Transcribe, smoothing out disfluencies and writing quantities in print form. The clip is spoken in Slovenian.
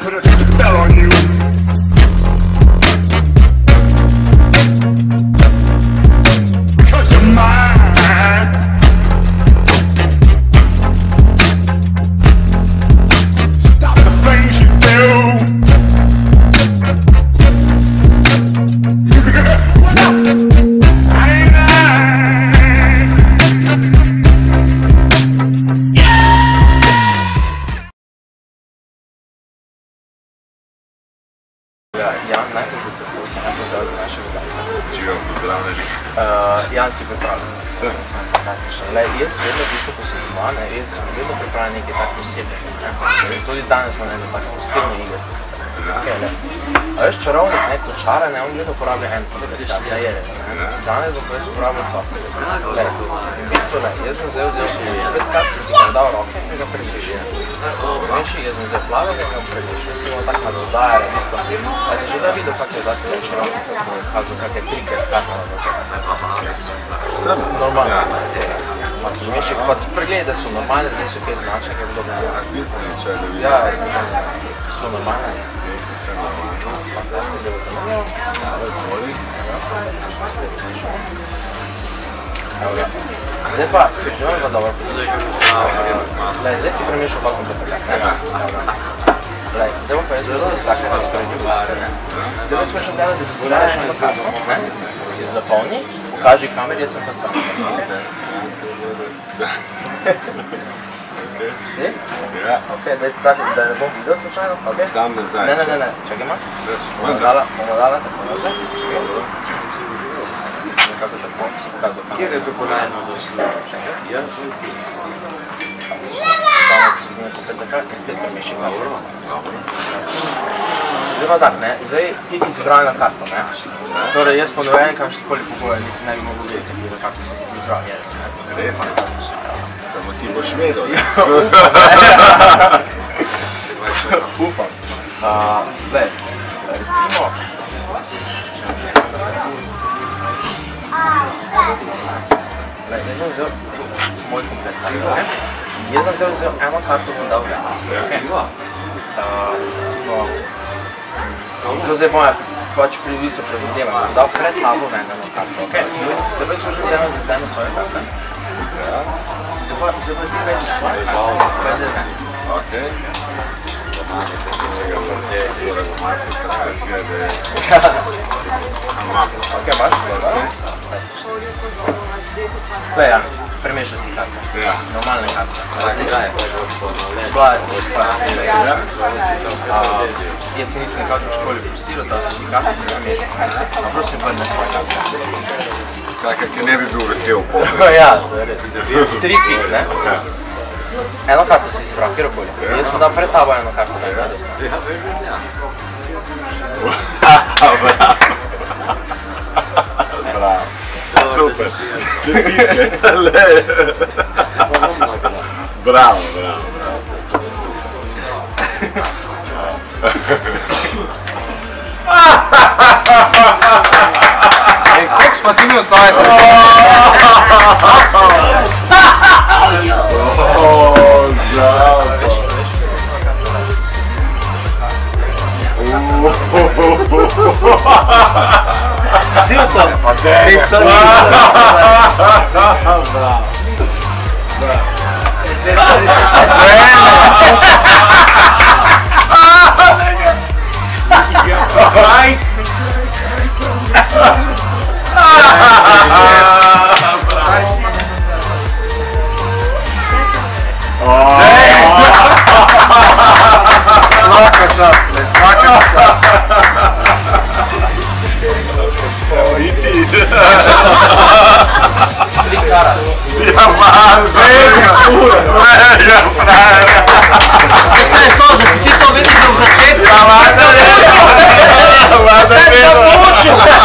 put a spell on you. Cause you're mine. Stop the things you do. Jan, najprej bi tako se ne pozdrav za našega gledalca. Živijo, pozdravljeni. Jan, si pripravljen? Sem. Fantastično. Jaz vedno, v bistvu, ko sem doma, jaz sem vedno pripravljen nekaj tako posebnega. Tudi danes smo nekaj tako posebno igre ste se tako. A veš, čarovnik, kočara, on vedno uporablja en podaj, da je res. Danes bom res uporabljal to. V bistvu, jaz bom zdaj vzel predkrat, ki sem ga dal roke in ga presešil. Jaz sem zdaj plavega in ga presešil. Si imamo tako nadodajali, v bistvu. A si že da videl, kak je dati čarovnik, kako je kazal, kakve trike je skakala v to? Sem. Normalno. Pa pregledaj, da so normalne, da niso kaj značnega podobne. A si ti niče, da vidim? Ja, jaz sem so normalne. Sem normalno. Jaz sem zelo zanimljiv. Zdaj pa, zdaj pa dobro poslušaj. Zdaj si premešal pa kompletno. Zdaj pa jaz bi se tako razporedil. Zdaj pa smo še tebe, da si zgledaš na karto, da si jo zapolni, pokaži kameri, jaz sem pa svam. Si? Ja. Ok, daj si tako, da ne bom videl slučajno, ok? Tam nazaj. Ne, čakaj ima. Bomo dala tako nazaj, čakaj. Mislim, nekako tako, bi se pokazal kameri. Kjer je to kolajno zašlo? Jaz sem zdi. Damo psihotine komplet takrat, ker spet premeši kamero. Zdaj pa tak, zdaj ti si izbral na karto, ne? Torej, jaz ponujem, kam štikoli pogoje, nisem ne bi mogel videti, kako si si izbral, je res, ne? Res je. Samo ti boš vedel. Upam. Glej, recimo... Glej, jaz sem vzel moj komplet karto, ne? Jaz sem vzel eno karto, bom dal ven. Recimo... To zdaj moja pač privisto predvideva, bom dal pred tabo ven eno karto, ok? Zdaj pa smo že vzajemo svoje karte. Zdaj pa ti več svoje karte, pred ven. Ok. Zamanjite se njega vrde, da bo marko krajskega, da je... Ok, imaš? Dobro. Glej, Jan, premešal si karte. Ja. Normalne karte. Različne. Bila je to stvar. Jaz si nisem nekako v školi forsiral, da si karte si premešal. A prosim vrne svoje karte. Taka, ki ne bi bil vesel po. Ja, to je res. Triki, ne? Eno karto si izbral, kjer okolje. Jaz sem dal pred tabo eno karto, da je res. Bravo. Super. Čestitke. Bravo. Koliko smo ti mi od svoje Zilton! Zilton! Svaka čast, svaka čast! I ti! Trikara! Ja, man, vega! Vega, frajer! Šta je to, da si ti to vidiš v začetku? Ja, vada, veda! Vada, veda!